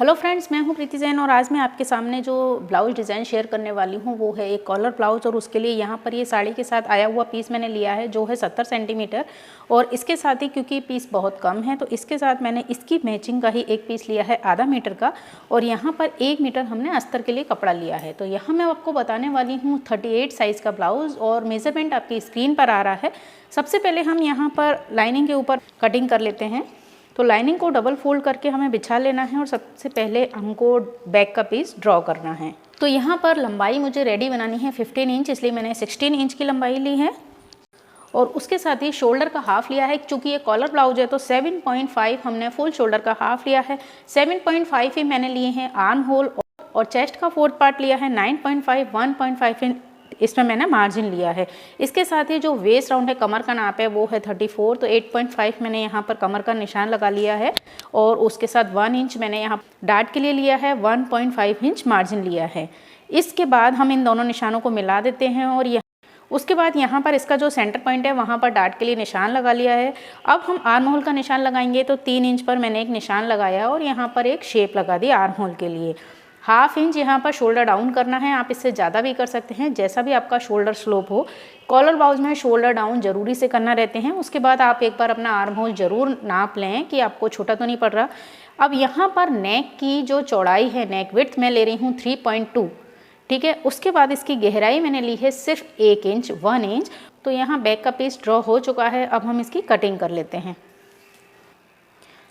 Hello friends, मैं हूं प्रीति जैन और आज मैं आपके सामने जो ब्लाउज डिज़ाइन शेयर करने वाली हूं वो है एक कॉलर ब्लाउज। और उसके लिए यहां पर ये साड़ी के साथ आया हुआ पीस मैंने लिया है जो है 70 सेंटीमीटर। और इसके साथ ही क्योंकि पीस बहुत कम है तो इसके साथ मैंने इसकी मैचिंग का ही एक पीस लिया है आधा मीटर का। और यहाँ पर 1 मीटर हमने अस्तर के लिए कपड़ा लिया है। तो यहाँ मैं आपको बताने वाली हूँ 38 साइज़ का ब्लाउज़ और मेज़रमेंट आपकी स्क्रीन पर आ रहा है। सबसे पहले हम यहाँ पर लाइनिंग के ऊपर कटिंग कर लेते हैं। तो लाइनिंग को डबल फोल्ड करके हमें बिछा लेना है और सबसे पहले हमको बैक का पीस ड्रॉ करना है। तो यहाँ पर लंबाई मुझे रेडी बनानी है 15 इंच, इसलिए मैंने 16 इंच की लंबाई ली है। और उसके साथ ही शोल्डर का हाफ लिया है, चूँकि ये कॉलर ब्लाउज है तो 7.5 हमने फुल शोल्डर का हाफ लिया है। 7.5 ही मैंने लिए हैं आर्म होल और चेस्ट का 4th पार्ट लिया है 9.5, 1.5 इसमें मैंने मार्जिन लिया है। इसके साथ ही जो वेस्ट राउंड है, कमर का नाप है वो है 34, तो 8.5 मैंने यहाँ पर कमर का निशान लगा लिया है। और उसके साथ 1 इंच मैंने यहाँ डार्ट के लिए लिया है, 1.5 इंच मार्जिन लिया है। इसके बाद हम इन दोनों निशानों को मिला देते हैं और उसके बाद यहाँ पर इसका जो सेंटर पॉइंट है वहाँ पर डार्ट के लिए निशान लगा लिया है। अब हम आर्म होल का निशान लगाएंगे तो 3 इंच पर मैंने एक निशान लगाया और यहाँ पर एक शेप लगा दी आर्म होल के लिए। हाफ इंच यहाँ पर शोल्डर डाउन करना है, आप इससे ज़्यादा भी कर सकते हैं, जैसा भी आपका शोल्डर स्लोप हो। कॉलर ब्लाउज में शोल्डर डाउन जरूरी से करना रहते हैं। उसके बाद आप एक बार अपना आर्म होल जरूर नाप लें कि आपको छोटा तो नहीं पड़ रहा। अब यहाँ पर नेक की जो चौड़ाई है, नेक विड्थ मैं ले रही हूँ 3.2, ठीक है। उसके बाद इसकी गहराई मैंने ली है सिर्फ 1 इंच, 1 इंच। तो यहाँ बैक का पीस ड्रॉ हो चुका है। अब हम इसकी कटिंग कर लेते हैं।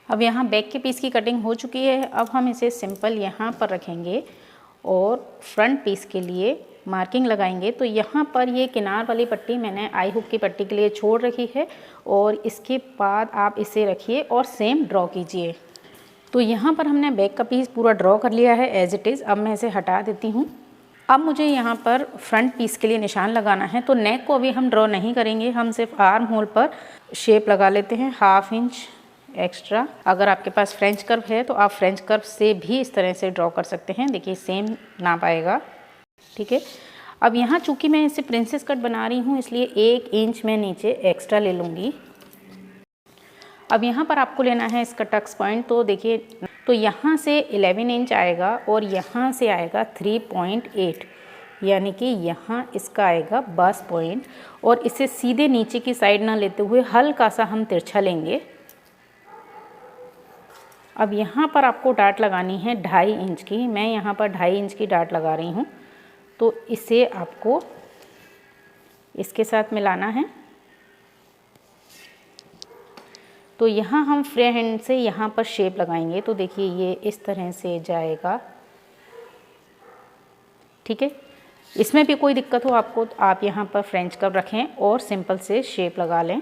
अब यहाँ बैक के पीस की कटिंग हो चुकी है। अब हम इसे सिंपल यहाँ पर रखेंगे और फ्रंट पीस के लिए मार्किंग लगाएंगे। तो यहाँ पर ये किनार वाली पट्टी मैंने आई हुक की पट्टी के लिए छोड़ रखी है और इसके बाद आप इसे रखिए और सेम ड्रॉ कीजिए। तो यहाँ पर हमने बैक का पीस पूरा ड्रॉ कर लिया है एज इट इज़। अब मैं इसे हटा देती हूँ। अब मुझे यहाँ पर फ्रंट पीस के लिए निशान लगाना है। तो नेक को अभी हम ड्रॉ नहीं करेंगे, हम सिर्फ आर्म होल पर शेप लगा लेते हैं, 1/2 इंच एक्स्ट्रा। अगर आपके पास फ्रेंच कर्व है तो आप फ्रेंच कर्व से भी इस तरह से ड्रॉ कर सकते हैं। देखिए सेम नाप आएगा, ठीक है। अब यहाँ चूँकि मैं इसे प्रिंसेस कट बना रही हूँ इसलिए 1 इंच मैं नीचे एक्स्ट्रा ले लूँगी। अब यहाँ पर आपको लेना है इसका टक्स पॉइंट। तो देखिए, तो यहाँ से 11 इंच आएगा और यहाँ से आएगा 3.8, यानी कि यहाँ इसका आएगा बस पॉइंट। और इसे सीधे नीचे की साइड ना लेते हुए हल्का सा हम तिरछा लेंगे। अब यहाँ पर आपको डाट लगानी है 2.5 इंच की। मैं यहाँ पर 2.5 इंच की डाट लगा रही हूँ। तो इसे आपको इसके साथ मिलाना है। तो यहाँ हम फ्री हैंड से यहाँ पर शेप लगाएंगे। तो देखिए ये इस तरह से जाएगा, ठीक है। इसमें भी कोई दिक्कत हो आपको तो आप यहाँ पर फ्रेंच कर्व रखें और सिंपल से शेप लगा लें।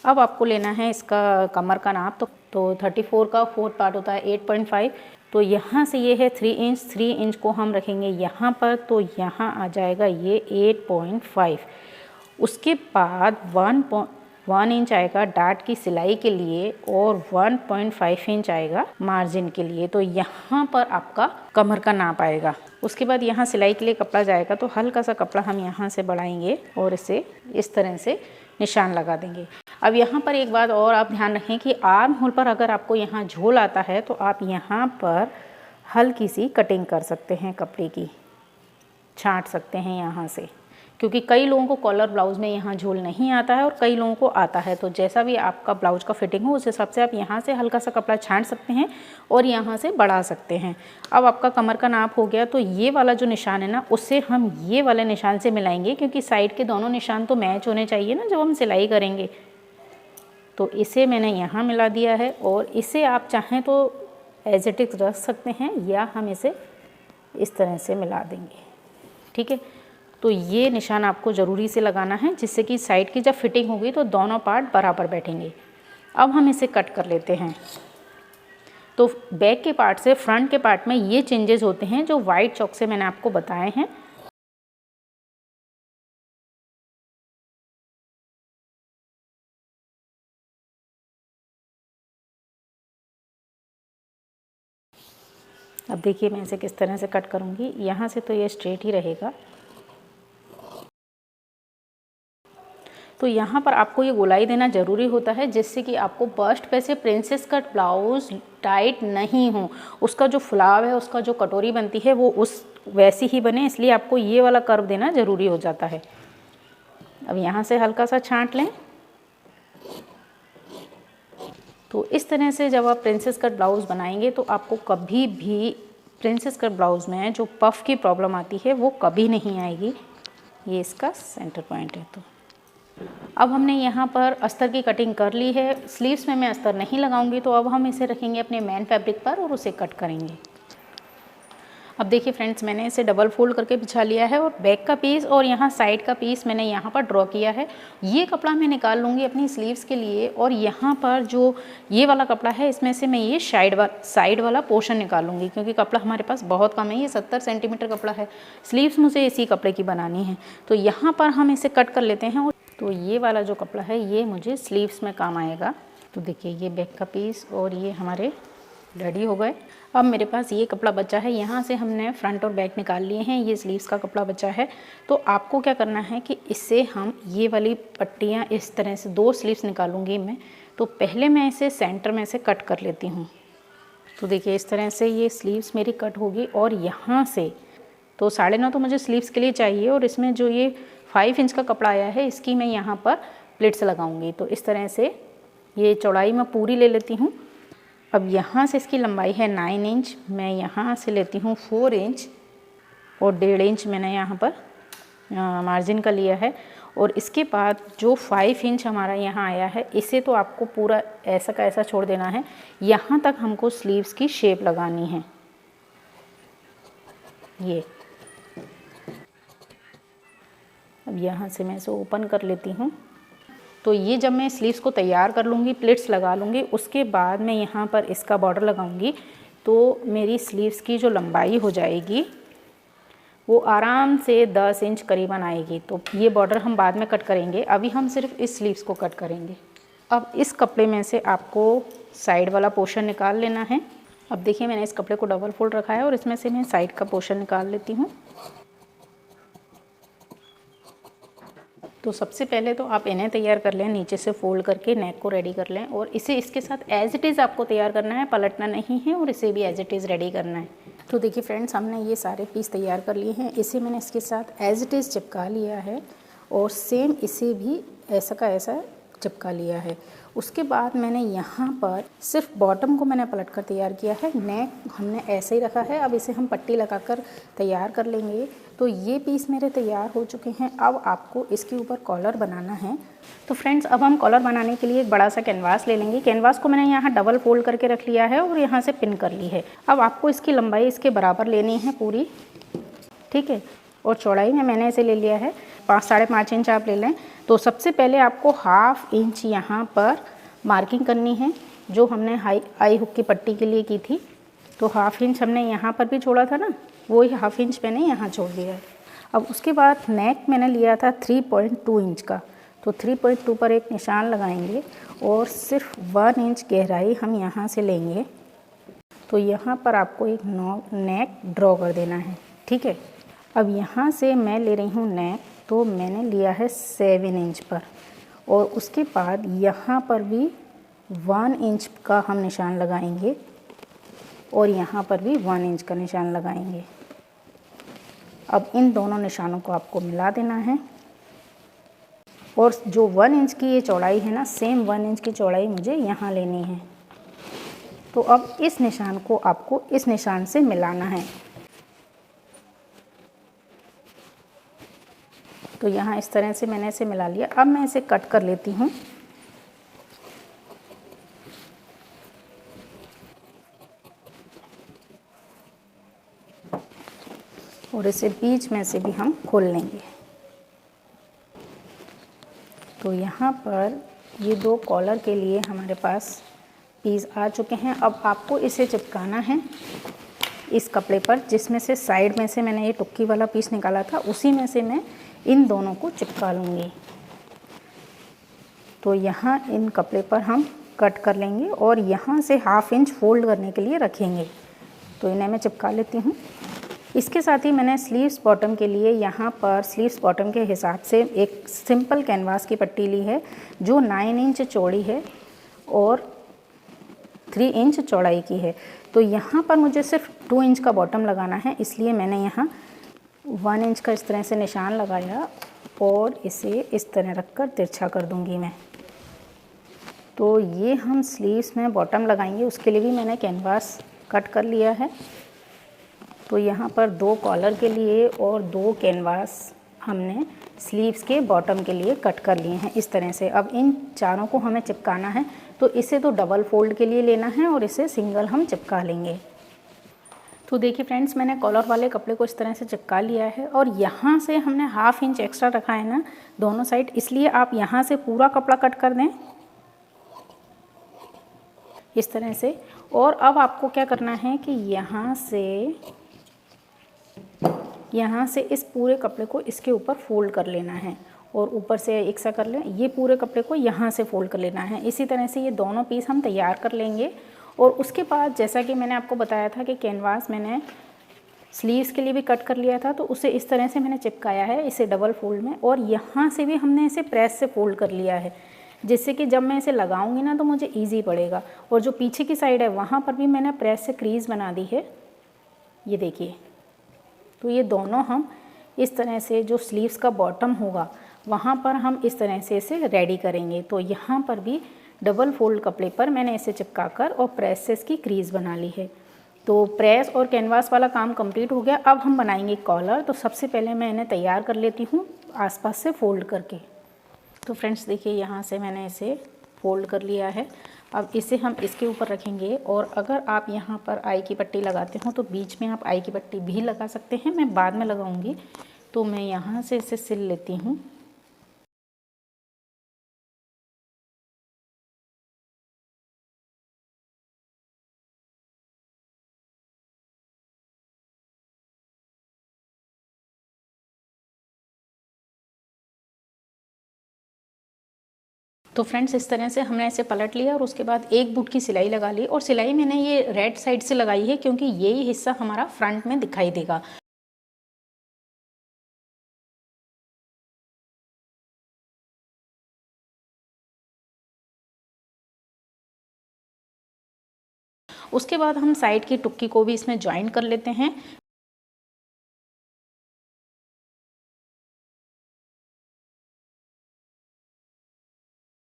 अब आपको लेना है इसका कमर का नाप। तो 34 का 4th पार्ट होता है 8.5। तो यहाँ से ये है 3 इंच, 3 इंच को हम रखेंगे यहाँ पर। तो यहाँ आ जाएगा ये 8.5। उसके बाद 1 इंच आएगा डार्ट की सिलाई के लिए और 1.5 इंच आएगा मार्जिन के लिए। तो यहाँ पर आपका कमर का नाप आएगा। उसके बाद यहाँ सिलाई के लिए कपड़ा जाएगा। तो हल्का सा कपड़ा हम यहाँ से बढ़ाएंगे और इसे इस तरह से निशान लगा देंगे। अब यहाँ पर एक बात और आप ध्यान रखें कि आर्म होल पर अगर आपको यहाँ झोल आता है तो आप यहाँ पर हल्की सी कटिंग कर सकते हैं, कपड़े की छांट सकते हैं यहाँ से, क्योंकि कई लोगों को कॉलर ब्लाउज़ में यहाँ झोल नहीं आता है और कई लोगों को आता है। तो जैसा भी आपका ब्लाउज का फिटिंग हो उस हिसाब से आप यहाँ से हल्का सा कपड़ा छांट सकते हैं और यहाँ से बढ़ा सकते हैं। अब आपका कमर का नाप हो गया। तो ये वाला जो निशान है ना उससे हम ये वाले निशान से मिलाएंगे, क्योंकि साइड के दोनों निशान तो मैच होने चाहिए ना जब हम सिलाई करेंगे। तो इसे मैंने यहाँ मिला दिया है और इसे आप चाहें तो एज इट इज़ रख सकते हैं या हम इसे इस तरह से मिला देंगे, ठीक है। तो ये निशान आपको ज़रूरी से लगाना है जिससे कि साइड की जब फिटिंग होगी तो दोनों पार्ट बराबर बैठेंगे। अब हम इसे कट कर लेते हैं। तो बैक के पार्ट से फ्रंट के पार्ट में ये चेंजेस होते हैं जो वाइट चॉक से मैंने आपको बताए हैं। अब देखिए मैं इसे किस तरह से कट करूँगी। यहाँ से तो ये स्ट्रेट ही रहेगा। तो यहाँ पर आपको ये गोलाई देना ज़रूरी होता है, जिससे कि आपको बस्ट पे से प्रिंसेस कट ब्लाउज़ टाइट नहीं हो, उसका जो फुलाव है, उसका जो कटोरी बनती है वो उस वैसी ही बने, इसलिए आपको ये वाला कर्व देना ज़रूरी हो जाता है। अब यहाँ से हल्का सा छांट लें। तो इस तरह से जब आप प्रिंसेस कट ब्लाउज़ बनाएंगे तो आपको कभी भी प्रिंसेस कट ब्लाउज़ में जो पफ़ की प्रॉब्लम आती है वो कभी नहीं आएगी। ये इसका सेंटर पॉइंट है। तो अब हमने यहाँ पर अस्तर की कटिंग कर ली है। स्लीव्स में मैं अस्तर नहीं लगाऊंगी, तो अब हम इसे रखेंगे अपने मेन फैब्रिक पर और उसे कट करेंगे। अब देखिए फ्रेंड्स, मैंने इसे डबल फोल्ड करके बिछा लिया है और बैक का पीस और यहाँ साइड का पीस मैंने यहाँ पर ड्रॉ किया है। ये कपड़ा मैं निकाल लूँगी अपनी स्लीव्स के लिए, और यहाँ पर जो ये वाला कपड़ा है इसमें से मैं ये साइड वाला पोर्शन निकालूंगी, क्योंकि कपड़ा हमारे पास बहुत कम है। ये 70 सेंटीमीटर कपड़ा है, स्लीव्स मुझे इसी कपड़े की बनानी है। तो यहाँ पर हम इसे कट कर लेते हैं। तो ये वाला जो कपड़ा है ये मुझे स्लीव्स में काम आएगा। तो देखिए ये बैक का पीस और ये हमारे रेडी हो गए। अब मेरे पास ये कपड़ा बचा है, यहाँ से हमने फ्रंट और बैक निकाल लिए हैं। ये स्लीव्स का कपड़ा बचा है। तो आपको क्या करना है कि इससे हम ये वाली पट्टियाँ इस तरह से 2 स्लीव्स निकालूंगी मैं। तो पहले मैं इसे सेंटर में से कट कर लेती हूँ। तो देखिए इस तरह से ये स्लीव्स मेरी कट होगी, और यहाँ से तो 9.5 तो मुझे स्लीव्स के लिए चाहिए, और इसमें जो ये 5 इंच का कपड़ा आया है इसकी मैं यहाँ पर प्लिट्स लगाऊंगी। तो इस तरह से ये चौड़ाई मैं पूरी ले लेती हूँ। अब यहाँ से इसकी लंबाई है 9 इंच, मैं यहाँ से लेती हूँ 4 इंच और 1.5 इंच मैंने यहाँ पर मार्जिन का लिया है। और इसके बाद जो 5 इंच हमारा यहाँ आया है इसे तो आपको पूरा ऐसा का ऐसा छोड़ देना है। यहाँ तक हमको स्लीव्स की शेप लगानी है। ये अब यहाँ से मैं इसे ओपन कर लेती हूँ। तो ये जब मैं स्लीव्स को तैयार कर लूँगी, प्लिट्स लगा लूँगी, उसके बाद मैं यहाँ पर इसका बॉर्डर लगाऊँगी। तो मेरी स्लीव्स की जो लंबाई हो जाएगी वो आराम से 10 इंच करीबन आएगी। तो ये बॉर्डर हम बाद में कट करेंगे, अभी हम सिर्फ इस स्लीव्स को कट करेंगे। अब इस कपड़े में से आपको साइड वाला पोर्शन निकाल लेना है। अब देखिए मैंने इस कपड़े को डबल फोल्ड रखा है और इसमें से मैं साइड का पोर्शन निकाल लेती हूँ। तो सबसे पहले तो आप इन्हें तैयार कर लें, नीचे से फोल्ड करके नेक को रेडी कर लें, और इसे इसके साथ एज इट इज़ आपको तैयार करना है, पलटना नहीं है, और इसे भी एज इट इज़ रेडी करना है। तो देखिए फ्रेंड्स, हमने ये सारे पीस तैयार कर लिए हैं। इसे मैंने इसके साथ एज इट इज़ चिपका लिया है, और सेम इसे भी ऐसा का ऐसा चिपका लिया है। उसके बाद मैंने यहाँ पर सिर्फ बॉटम को मैंने पलट कर तैयार किया है, नेक हमने ऐसे ही रखा है। अब इसे हम पट्टी लगाकर तैयार कर लेंगे। तो ये पीस मेरे तैयार हो चुके हैं। अब आपको इसके ऊपर कॉलर बनाना है। तो फ्रेंड्स, अब हम कॉलर बनाने के लिए एक बड़ा सा कैनवास ले लेंगे। कैनवास को मैंने यहाँ डबल फोल्ड करके रख लिया है और यहाँ से पिन कर ली है। अब आपको इसकी लंबाई इसके बराबर लेनी है पूरी, ठीक है, और चौड़ाई में मैंने इसे ले लिया है 5-5.5 इंच आप ले लें। तो सबसे पहले आपको 1/2 इंच यहाँ पर मार्किंग करनी है, जो हमने आई हुक की पट्टी के लिए की थी। तो 1/2 इंच हमने यहाँ पर भी छोड़ा था ना, वही 1/2 इंच मैंने यहाँ छोड़ दिया है। अब उसके बाद नेक मैंने लिया था 3.2 इंच का, तो 3.2 पर एक निशान लगाएंगे और सिर्फ 1 इंच गहराई हम यहाँ से लेंगे। तो यहाँ पर आपको एक नेक ड्रॉ कर देना है, ठीक है। अब यहाँ से मैं ले रही हूँ नेक, तो मैंने लिया है 7 इंच पर, और उसके बाद यहाँ पर भी 1 इंच का हम निशान लगाएंगे और यहाँ पर भी 1 इंच का निशान लगाएंगे। अब इन दोनों निशानों को आपको मिला देना है, और जो 1 इंच की ये चौड़ाई है ना, सेम 1 इंच की चौड़ाई मुझे यहाँ लेनी है। तो अब इस निशान को आपको इस निशान से मिलाना है। तो यहाँ इस तरह से मैंने इसे मिला लिया। अब मैं इसे कट कर लेती हूँ। और इसे बीच में से भी हम खोल लेंगे। तो यहाँ पर ये 2 कॉलर के लिए हमारे पास पीस आ चुके हैं। अब आपको इसे चिपकाना है इस कपड़े पर, जिसमें से साइड में से मैंने ये टुक्की वाला पीस निकाला था, उसी में से मैं इन दोनों को चिपका लूँगी। तो यहाँ इन कपड़े पर हम कट कर लेंगे और यहाँ से 1/2 इंच फोल्ड करने के लिए रखेंगे। तो इन्हें मैं चिपका लेती हूँ। इसके साथ ही मैंने स्लीव्स बॉटम के लिए यहाँ पर स्लीव्स बॉटम के हिसाब से एक सिंपल कैनवास की पट्टी ली है जो 9 इंच चौड़ी है और 3 इंच चौड़ाई की है। तो यहाँ पर मुझे सिर्फ 2 इंच का बॉटम लगाना है, इसलिए मैंने यहाँ 1 इंच का इस तरह से निशान लगाया और इसे इस तरह रखकर तिरछा कर दूँगी मैं। तो ये हम स्लीव्स में बॉटम लगाएंगे, उसके लिए भी मैंने कैनवास कट कर लिया है। तो यहाँ पर 2 कॉलर के लिए और 2 कैनवास हमने स्लीव्स के बॉटम के लिए कट कर लिए हैं इस तरह से। अब इन चारों को हमें चिपकाना है, तो इसे तो डबल फोल्ड के लिए लेना है और इसे सिंगल हम चिपका लेंगे। तो देखिए फ्रेंड्स, मैंने कॉलर वाले कपड़े को इस तरह से चिपका लिया है और यहाँ से हमने 1/2 इंच एक्स्ट्रा रखा है ना दोनों साइड, इसलिए आप यहाँ से पूरा कपड़ा कट कर दें इस तरह से। और अब आपको क्या करना है कि यहाँ से इस पूरे कपड़े को इसके ऊपर फोल्ड कर लेना है और ऊपर से एक सा कर लें, ये पूरे कपड़े को यहाँ से फोल्ड कर लेना है। इसी तरह से ये दोनों पीस हम तैयार कर लेंगे। और उसके बाद जैसा कि मैंने आपको बताया था कि कैनवास मैंने स्लीव्स के लिए भी कट कर लिया था, तो उसे इस तरह से मैंने चिपकाया है इसे डबल फोल्ड में, और यहाँ से भी हमने इसे प्रेस से फोल्ड कर लिया है, जिससे कि जब मैं इसे लगाऊंगी ना तो मुझे इजी पड़ेगा। और जो पीछे की साइड है वहाँ पर भी मैंने प्रेस से क्रीज बना दी है, ये देखिए। तो ये दोनों हम इस तरह से जो स्लीव्स का बॉटम होगा वहाँ पर हम इस तरह से इसे रेडी करेंगे। तो यहाँ पर भी डबल फोल्ड कपड़े पर मैंने इसे चिपका कर और प्रेस से इसकी क्रीज बना ली है। तो प्रेस और कैनवास वाला काम कंप्लीट हो गया। अब हम बनाएंगे कॉलर। तो सबसे पहले मैं इन्हें तैयार कर लेती हूँ आसपास से फोल्ड करके। तो फ्रेंड्स देखिए, यहाँ से मैंने इसे फोल्ड कर लिया है। अब इसे हम इसके ऊपर रखेंगे, और अगर आप यहाँ पर आई की पट्टी लगाते हो तो बीच में आप आई की पट्टी भी लगा सकते हैं, मैं बाद में लगाऊंगी। तो मैं यहाँ से इसे सिल लेती हूँ। तो फ्रेंड्स इस तरह से हमने इसे पलट लिया और उसके बाद एक बूट की सिलाई लगा ली, और सिलाई मैंने ये रेड साइड से लगाई है क्योंकि यही हिस्सा हमारा फ्रंट में दिखाई देगा। उसके बाद हम साइड की टुक्की को भी इसमें ज्वाइन कर लेते हैं।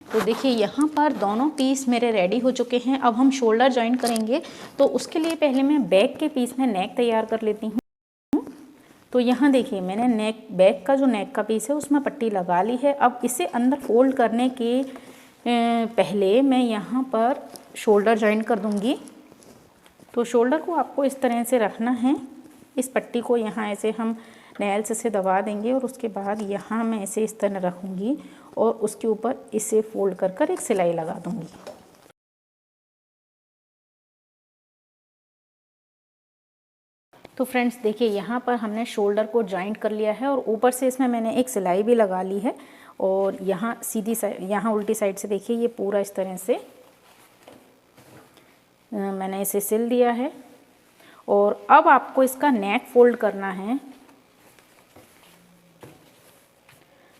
तो देखिए यहाँ पर दोनों पीस मेरे रेडी हो चुके हैं। अब हम शोल्डर ज्वाइन करेंगे, तो उसके लिए पहले मैं बैक के पीस में नेक तैयार कर लेती हूँ। तो यहाँ देखिए, मैंने बैक का जो नेक का पीस है उसमें पट्टी लगा ली है। अब इसे अंदर फोल्ड करने के पहले मैं यहाँ पर शोल्डर ज्वाइन कर दूँगी। तो शोल्डर को आपको इस तरह से रखना है, इस पट्टी को यहाँ ऐसे हम नेल्स से दबा देंगे, और उसके बाद यहाँ मैं इसे इस तरह रखूँगी और उसके ऊपर इसे फोल्ड कर कर एक सिलाई लगा दूँगी। तो फ्रेंड्स देखिए, यहाँ पर हमने शोल्डर को जॉइंट कर लिया है और ऊपर से इसमें मैंने एक सिलाई भी लगा ली है। और यहाँ सीधी साइड, यहाँ उल्टी साइड से देखिए, ये पूरा इस तरह से मैंने इसे सिल दिया है। और अब आपको इसका नेक फोल्ड करना है।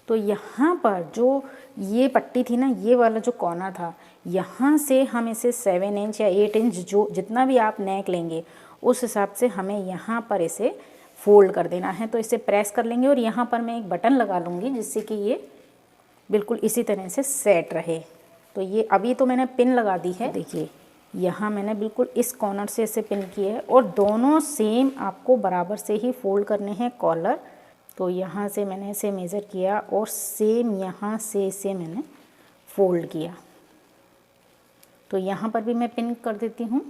तो यहाँ पर जो ये पट्टी थी ना, ये वाला जो कोना था, यहाँ से हम इसे 7 इंच या 8 इंच जो जितना भी आप नेक लेंगे उस हिसाब से हमें यहाँ पर इसे फोल्ड कर देना है। तो इसे प्रेस कर लेंगे और यहाँ पर मैं एक बटन लगा लूँगी जिससे कि ये बिल्कुल इसी तरह से सेट रहे। तो ये अभी तो मैंने पिन लगा दी है, देखिए यहाँ मैंने बिल्कुल इस कॉर्नर से इसे पिन किया है। और दोनों सेम आपको बराबर से ही फोल्ड करने हैं कॉलर। तो यहाँ से मैंने इसे मेज़र किया और सेम यहाँ से इसे मैंने फोल्ड किया। तो यहाँ पर भी मैं पिन कर देती हूँ।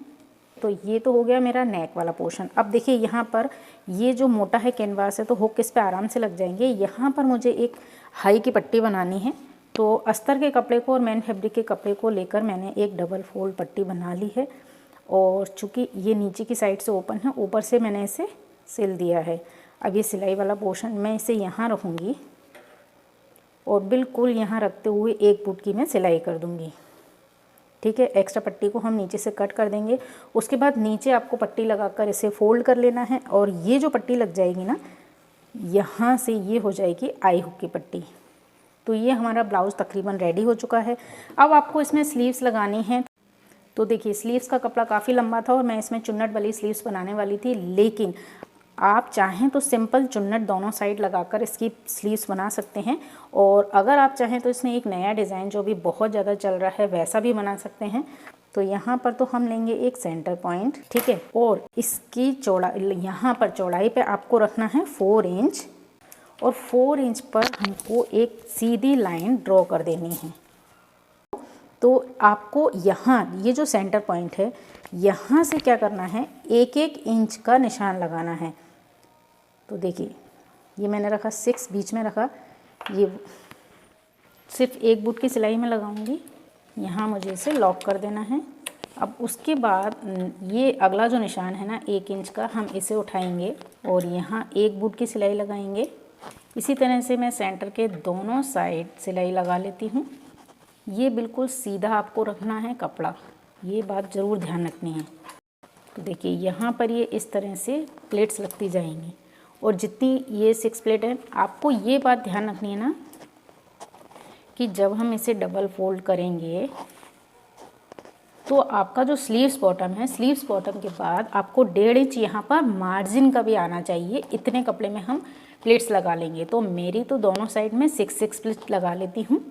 तो ये तो हो गया मेरा नेक वाला पोर्शन। अब देखिए, यहाँ पर ये जो मोटा है कैनवास है तो हुक इस पे आराम से लग जाएंगे। यहाँ पर मुझे एक हाई की पट्टी बनानी है। तो अस्तर के कपड़े को और मैन फैब्रिक के कपड़े को लेकर मैंने एक डबल फोल्ड पट्टी बना ली है। और चूँकि ये नीचे की साइड से ओपन है, ऊपर से मैंने इसे सिल दिया है। अब ये सिलाई वाला पोर्शन मैं इसे यहाँ रखूँगी और बिल्कुल यहाँ रखते हुए एक बूट की मैं सिलाई कर दूँगी। ठीक है। एक्स्ट्रा पट्टी को हम नीचे से कट कर देंगे। उसके बाद नीचे आपको पट्टी लगाकर इसे फोल्ड कर लेना है और ये जो पट्टी लग जाएगी ना, यहाँ से ये हो जाएगी आई हुक की पट्टी। तो ये हमारा ब्लाउज़ तकरीबन रेडी हो चुका है। अब आपको इसमें स्लीव्स लगानी है। तो देखिए स्लीव्स का कपड़ा काफ़ी लंबा था और मैं इसमें चुन्नट वाली स्लीव्स बनाने वाली थी, लेकिन आप चाहें तो सिंपल चुन्नट दोनों साइड लगाकर इसकी स्लीव्स बना सकते हैं। और अगर आप चाहें तो इसमें एक नया डिज़ाइन जो भी बहुत ज़्यादा चल रहा है वैसा भी बना सकते हैं। तो यहाँ पर तो हम लेंगे एक सेंटर पॉइंट, ठीक है, और इसकी चौड़ाई, यहाँ पर चौड़ाई पे आपको रखना है 4 इंच और 4 इंच पर हमको एक सीधी लाइन ड्रॉ कर देनी है। तो आपको यहाँ ये जो सेंटर पॉइंट है यहाँ से क्या करना है, 1-1 इंच का निशान लगाना है। तो देखिए ये मैंने रखा 6, बीच में रखा, ये सिर्फ एक बूट की सिलाई में लगाऊंगी। यहाँ मुझे इसे लॉक कर देना है। अब उसके बाद ये अगला जो निशान है ना 1 इंच का, हम इसे उठाएंगे और यहाँ एक बूट की सिलाई लगाएंगे। इसी तरह से मैं सेंटर के दोनों साइड सिलाई लगा लेती हूँ। ये बिल्कुल सीधा आपको रखना है कपड़ा, ये बात ज़रूर ध्यान रखनी है। तो देखिए यहाँ पर ये इस तरह से प्लेट्स लगती जाएंगी और जितनी ये 6 प्लेट है, आपको ये बात ध्यान रखनी है ना कि जब हम इसे डबल फोल्ड करेंगे तो आपका जो स्लीव्स बॉटम है, स्लीव्स बॉटम के बाद आपको 1.5 इंच यहाँ पर मार्जिन का भी आना चाहिए। इतने कपड़े में हम प्लेट्स लगा लेंगे। तो मेरी तो दोनों साइड में 6 प्लेट लगा लेती हूँ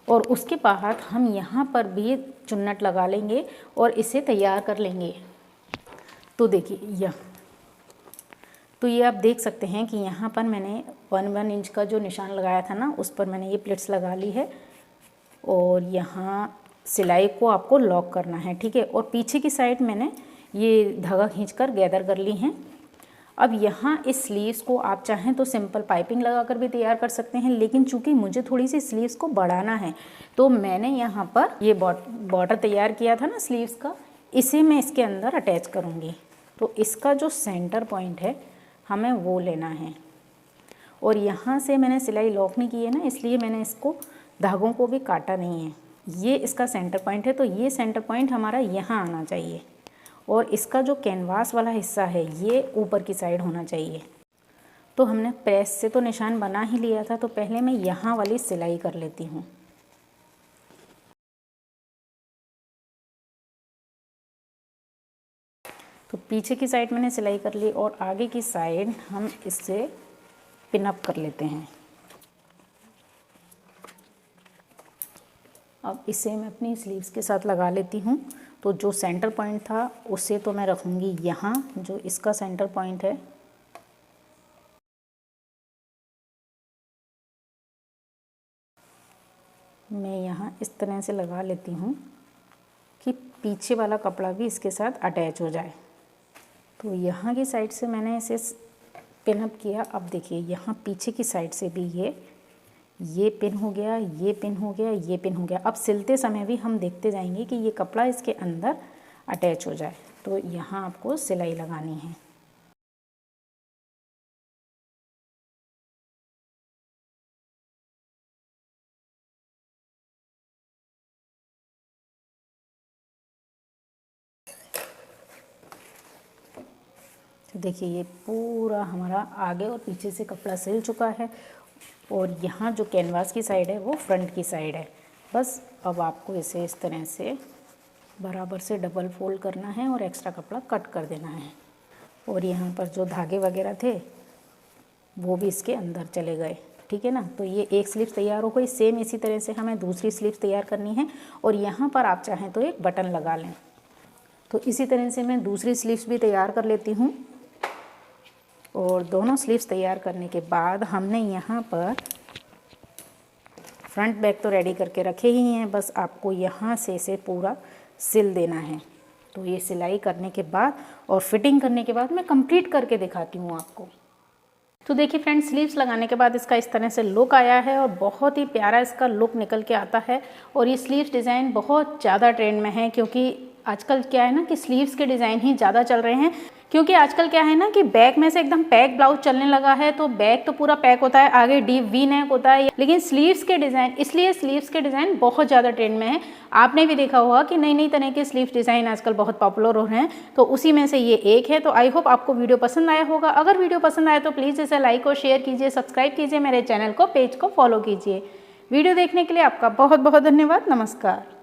और उसके बाद हम यहाँ पर भी चुन्नट लगा लेंगे और इसे तैयार कर लेंगे। तो देखिए तो ये आप देख सकते हैं कि यहाँ पर मैंने 1 इंच का जो निशान लगाया था ना, उस पर मैंने ये प्लेट्स लगा ली है और यहाँ सिलाई को आपको लॉक करना है, ठीक है। और पीछे की साइड मैंने ये धागा खींचकर गैदर कर ली हैं। अब यहाँ इस स्लीव्स को आप चाहें तो सिंपल पाइपिंग लगाकर भी तैयार कर सकते हैं, लेकिन चूंकि मुझे थोड़ी सी स्लीव्स को बढ़ाना है तो मैंने यहाँ पर ये बॉर्डर तैयार किया था ना स्लीव्स का, इसे मैं इसके अंदर अटैच करूँगी। तो इसका जो सेंटर पॉइंट है हमें वो लेना है और यहाँ से मैंने सिलाई लॉक नहीं की है ना, इसलिए मैंने इसको धागों को भी काटा नहीं है। ये इसका सेंटर पॉइंट है, तो ये सेंटर पॉइंट हमारा यहाँ आना चाहिए और इसका जो कैनवास वाला हिस्सा है ये ऊपर की साइड होना चाहिए। तो हमने प्रेस से तो निशान बना ही लिया था, तो पहले मैं यहाँ वाली सिलाई कर लेती हूँ। तो पीछे की साइड मैंने सिलाई कर ली और आगे की साइड हम इससे पिन अप कर लेते हैं। अब इसे मैं अपनी स्लीव्स के साथ लगा लेती हूँ। तो जो सेंटर पॉइंट था उसे तो मैं रखूँगी यहाँ, जो इसका सेंटर पॉइंट है। मैं यहाँ इस तरह से लगा लेती हूँ कि पीछे वाला कपड़ा भी इसके साथ अटैच हो जाए। तो यहाँ की साइड से मैंने इसे पिन अप किया। अब देखिए यहाँ पीछे की साइड से भी ये पिन हो गया, ये पिन हो गया, ये पिन हो गया। अब सिलते समय भी हम देखते जाएंगे कि ये कपड़ा इसके अंदर अटैच हो जाए। तो यहाँ आपको सिलाई लगानी है। तो देखिए ये पूरा हमारा आगे और पीछे से कपड़ा सिल चुका है और यहाँ जो कैनवास की साइड है वो फ्रंट की साइड है। बस अब आपको इसे इस तरह से बराबर से डबल फोल्ड करना है और एक्स्ट्रा कपड़ा कट कर देना है। और यहाँ पर जो धागे वगैरह थे वो भी इसके अंदर चले गए, ठीक है ना। तो ये एक स्लीव तैयार हो गई। सेम इसी तरह से हमें दूसरी स्लीव तैयार करनी है और यहाँ पर आप चाहें तो एक बटन लगा लें। तो इसी तरह से मैं दूसरी स्लीव्स भी तैयार कर लेती हूँ। और दोनों स्लीव्स तैयार करने के बाद हमने यहाँ पर फ्रंट बैक तो रेडी करके रखे ही हैं, बस आपको यहाँ से इसे पूरा सिल देना है। तो ये सिलाई करने के बाद और फिटिंग करने के बाद मैं कंप्लीट करके दिखाती हूँ आपको। तो देखिए फ्रेंड्स, स्लीव्स लगाने के बाद इसका इस तरह से लुक आया है और बहुत ही प्यारा इसका लुक निकल के आता है। और ये स्लीव्स डिज़ाइन बहुत ज़्यादा ट्रेंड में है, क्योंकि आजकल क्या है ना कि स्लीव्स के डिज़ाइन ही ज़्यादा चल रहे हैं। क्योंकि आजकल क्या है ना कि बैक में से एकदम पैक ब्लाउज चलने लगा है, तो बैक तो पूरा पैक होता है, आगे डीप वी नेक होता है, लेकिन स्लीव्स के डिज़ाइन, इसलिए स्लीव्स के डिज़ाइन बहुत ज़्यादा ट्रेंड में है। आपने भी देखा होगा कि नई नई तरह के स्लीव्स डिज़ाइन आजकल बहुत पॉपुलर हो रहे हैं, तो उसी में से ये एक है। तो आई होप आपको वीडियो पसंद आया होगा। अगर वीडियो पसंद आया तो प्लीज़ इसे लाइक और शेयर कीजिए, सब्सक्राइब कीजिए मेरे चैनल को, पेज को फॉलो कीजिए। वीडियो देखने के लिए आपका बहुत बहुत धन्यवाद। नमस्कार।